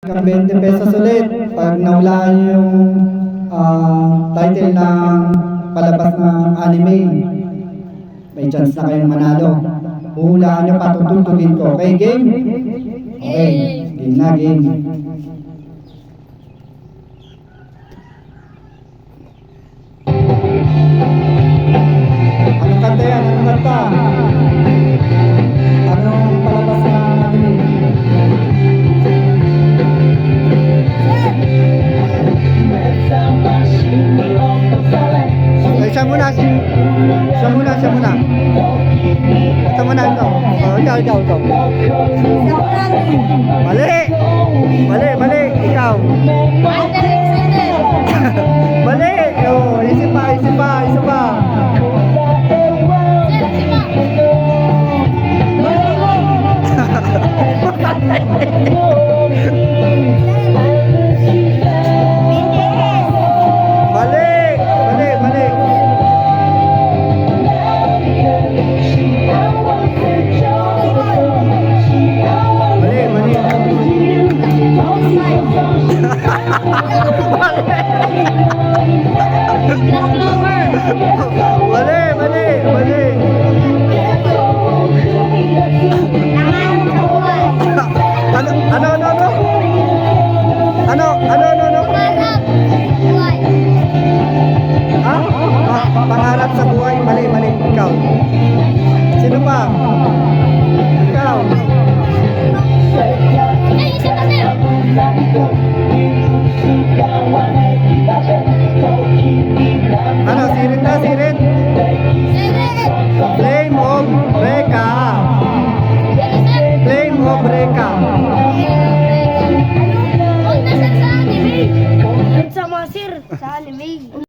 Hanggang 20 pesos ulit. Pag nawalaan nyo yung title ng palabas ng anime, may chance na kayong manalo. Huhulaan nyo, patutugtugin ko. Okay, game? Okay, game na, game. Anong kanta yan? Anong kanta? Anong palabas ng anime? Siya muna. Ito muna ito. Ikaw. Mali. Ikaw. Mali. Isip pa. Pangarap sa buhay, mali, ikaw. Sino pa? Ikaw. Ano, sirit na, sirit? Flame of Reka. Flame of Reka. Sa masir, sa anime.